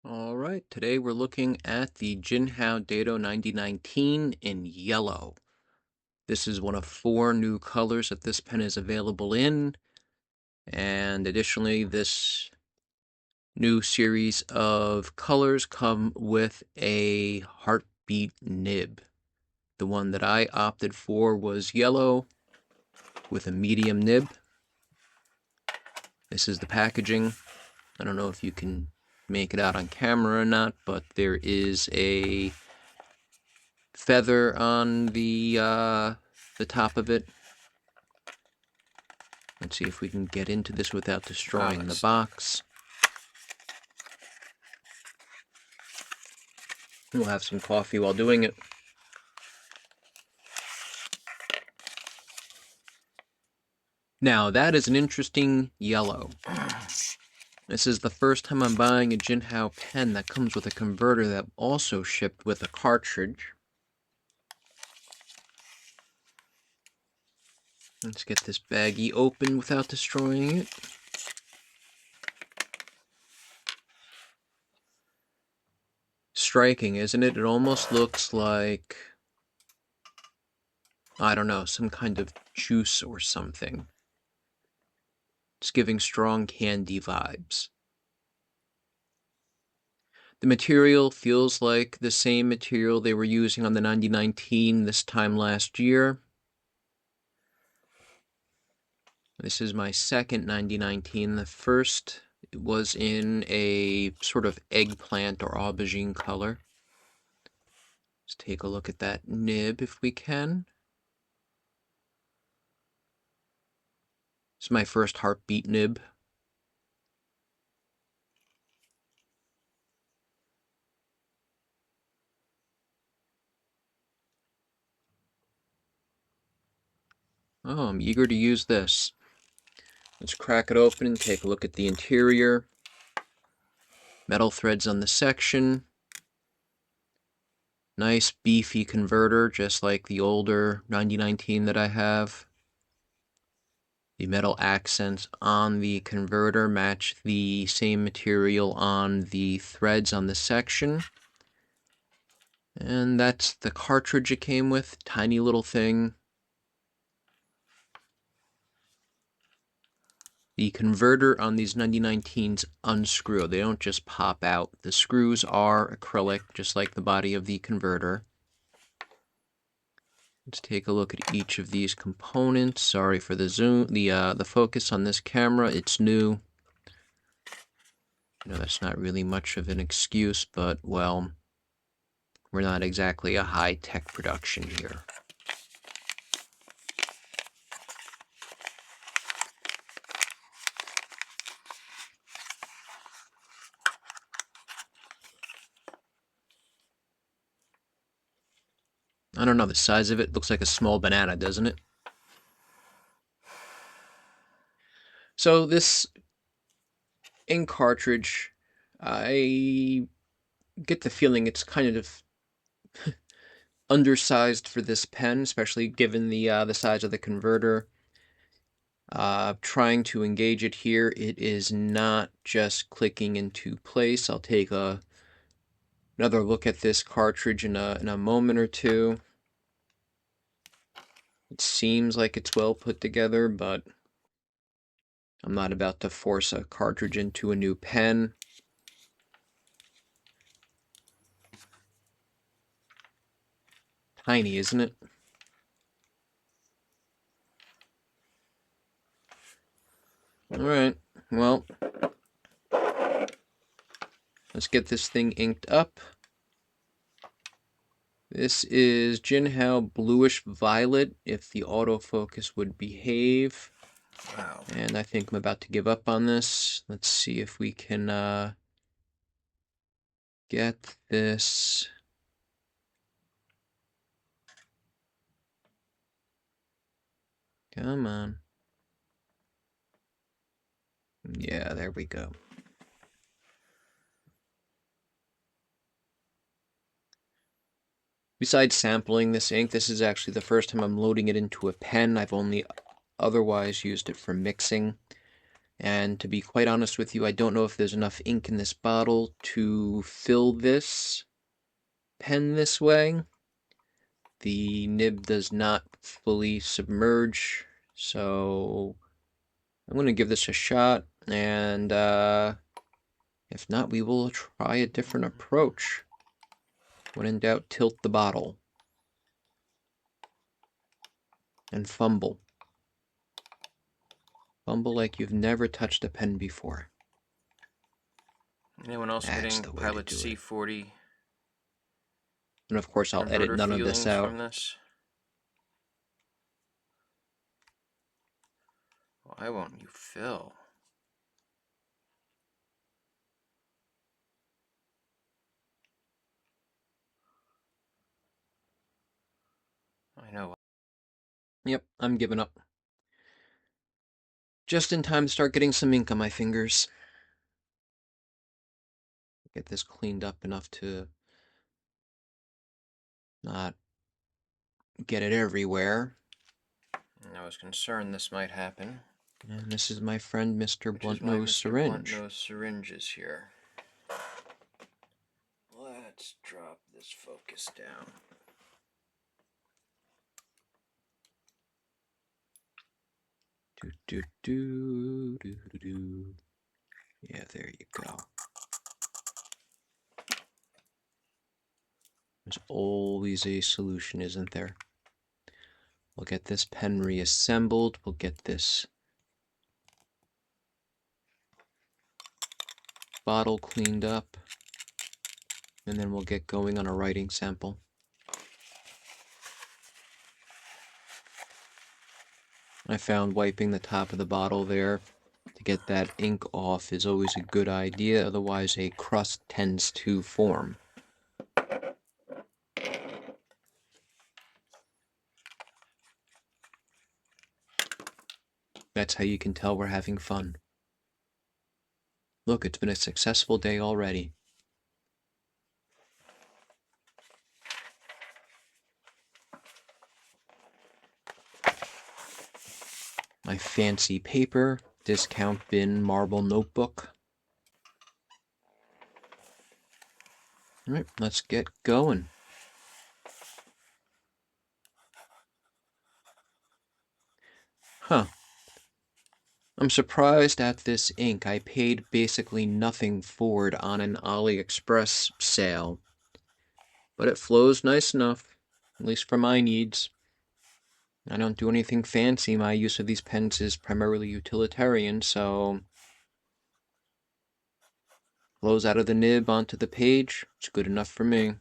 All right, today we're looking at the Jinhao Dadao 9019 in yellow. This is one of 4 new colors that this pen is available in, and additionally this new series of colors come with a heartbeat nib. The one that I opted for was yellow with a medium nib. This is the packaging. I don't know if you can make it out on camera or not, but there is a feather on the top of it. Let's see if we can get into this without destroying the box. We'll have some coffee while doing it. Now, that is an interesting yellow. This is the first time I'm buying a Jinhao pen that comes with a converter that also shipped with a cartridge. Let's get this baggie open without destroying it. Striking, isn't it? It almost looks like, I don't know, some kind of juice or something. It's giving strong candy vibes. The material feels like the same material they were using on the 9019 this time last year. This is my second 9019. The first was in a sort of eggplant or aubergine color. Let's take a look at that nib if we can. This is my first heartbeat nib. Oh, I'm eager to use this. Let's crack it open and take a look at the interior. Metal threads on the section. Nice beefy converter, just like the older 9019 that I have. The metal accents on the converter match the same material on the threads on the section. And that's the cartridge it came with, tiny little thing. The converter on these 9019s unscrew. They don't just pop out. The screws are acrylic, just like the body of the converter. Let's take a look at each of these components. Sorry for the zoom, the focus on this camera. It's new. You know, that's not really much of an excuse, but, well, we're not exactly a high-tech production here. I don't know, the size of it looks like a small banana, doesn't it? So this ink cartridge, I get the feeling it's kind of undersized for this pen, especially given the size of the converter. Trying to engage it here, it is not just clicking into place. I'll take another look at this cartridge in a moment or two. It seems like it's well put together, but I'm not about to force a cartridge into a new pen. Tiny, isn't it? Alright, well, let's get this thing inked up. This is Jinhao Bluish Violet, if the autofocus would behave. Wow. And I think I'm about to give up on this. Let's see if we can get this. Come on. Yeah, there we go. Besides sampling this ink, this is actually the first time I'm loading it into a pen. I've only otherwise used it for mixing. And to be quite honest with you, I don't know if there's enough ink in this bottle to fill this pen this way. The nib does not fully submerge, so I'm going to give this a shot, and if not, we will try a different approach. When in doubt, tilt the bottle. And fumble. Fumble like you've never touched a pen before. Anyone else That's getting the way Pilot to do it. C40 And of course, I'll edit converter none of this feelings out. from this? Why won't you fill? I know. Yep, I'm giving up. Just in time to start getting some ink on my fingers. Get this cleaned up enough to not get it everywhere. I was concerned this might happen. And this is my friend Mr. Which is why Bluntnose Mr. Syringe. Bluntnose Syringe is here. Let's drop this focus down. Yeah, there you go. There's always a solution, isn't there? We'll get this pen reassembled. We'll get this bottle cleaned up. And then we'll get going on a writing sample. I found wiping the top of the bottle there to get that ink off is always a good idea, otherwise a crust tends to form. That's how you can tell we're having fun. Look, it's been a successful day already. My fancy paper, discount bin marble notebook. Alright, let's get going. Huh. I'm surprised at this ink. I paid basically nothing for it on an AliExpress sale. But it flows nice enough, at least for my needs. I don't do anything fancy. My use of these pens is primarily utilitarian, so flows out of the nib onto the page. It's good enough for me.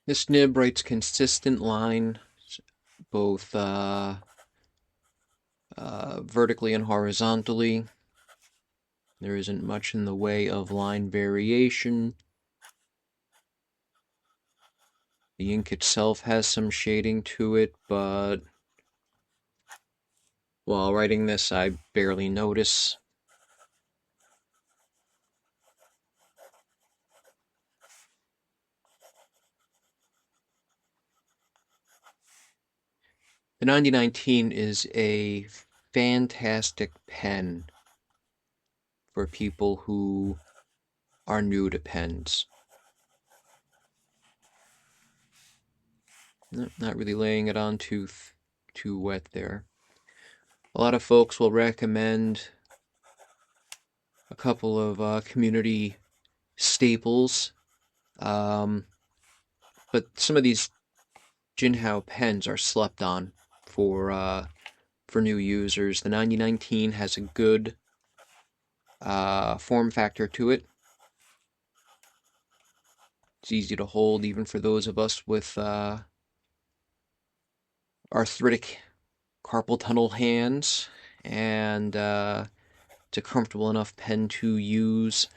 This nib writes consistent line, both vertically and horizontally. There isn't much in the way of line variation. The ink itself has some shading to it, but while writing this, I barely notice. The 9019 is a fantastic pen for people who are new to pens. Not really laying it on too wet there. A lot of folks will recommend a couple of community staples, but some of these Jinhao pens are slept on for new users. The 9019 has a good form factor to it. It's easy to hold even for those of us with arthritic carpal tunnel hands, and it's a comfortable enough pen to use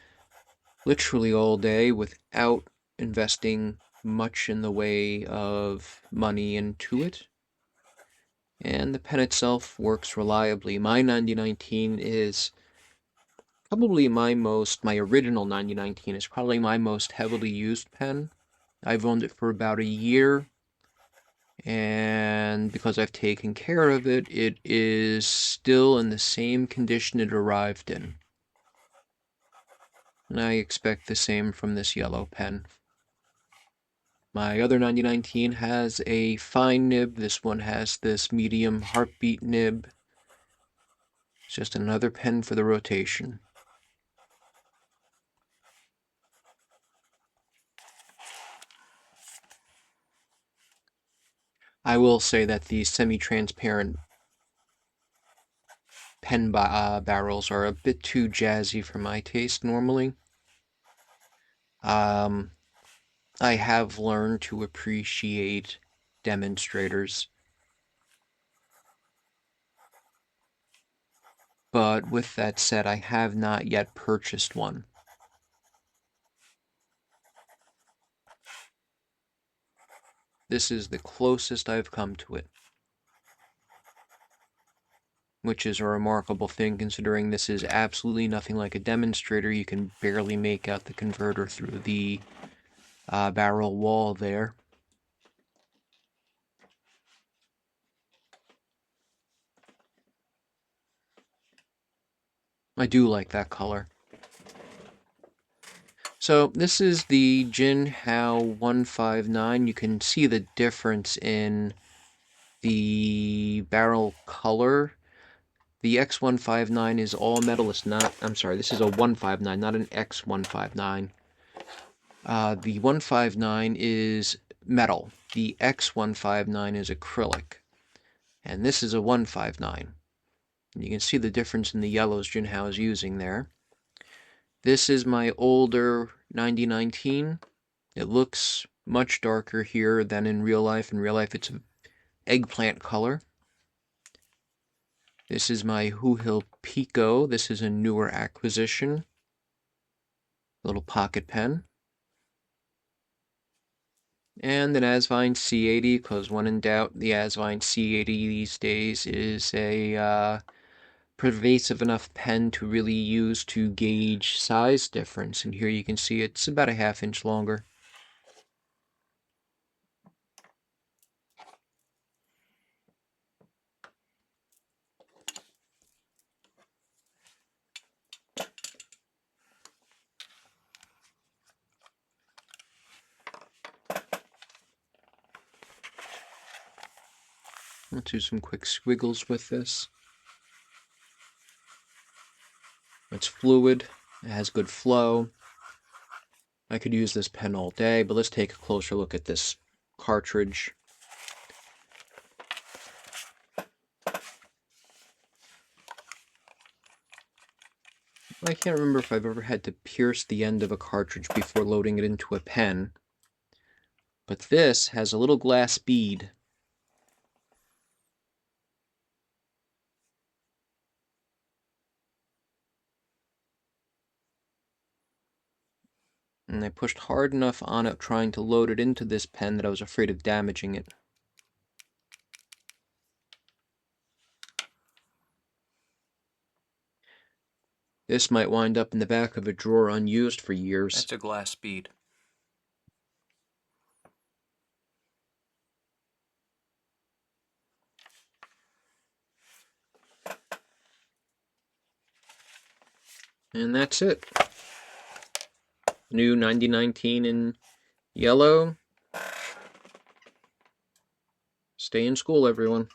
literally all day without investing much in the way of money into it. And the pen itself works reliably. My 9019 is probably my original 9019 is probably my most heavily used pen. I've owned it for about a year, and because I've taken care of it, it is still in the same condition it arrived in. And I expect the same from this yellow pen. My other 9019 has a fine nib. This one has this medium heartbeat nib. It's just another pen for the rotation. I will say that these semi-transparent pen barrels are a bit too jazzy for my taste normally. I have learned to appreciate demonstrators, but with that said, I have not yet purchased one. This is the closest I've come to it, which is a remarkable thing considering this is absolutely nothing like a demonstrator. You can barely make out the converter through the barrel wall there. I do like that color. So this is the Jinhao 159. You can see the difference in the barrel color. The X159 is all metal. It's not, I'm sorry, this is a 159, not an X159. The 159 is metal. The X159 is acrylic. And this is a 159. And you can see the difference in the yellows Jinhao is using there. This is my older 9019. It looks much darker here than in real life. In real life, it's an eggplant color. This is my Hill Pico. This is a newer acquisition. Little pocket pen. And an Asvine C80, because when in doubt, the Asvine C80 these days is a pervasive enough pen to really use to gauge size difference. And here you can see it's about a ½ inch longer. Let's do some quick squiggles with this. It's fluid, it has good flow. I could use this pen all day, but let's take a closer look at this cartridge. I can't remember if I've ever had to pierce the end of a cartridge before loading it into a pen, but this has a little glass bead. And I pushed hard enough on it trying to load it into this pen that I was afraid of damaging it. This might wind up in the back of a drawer unused for years. That's a glass bead. And that's it. New 9019 in yellow. Stay in school, everyone.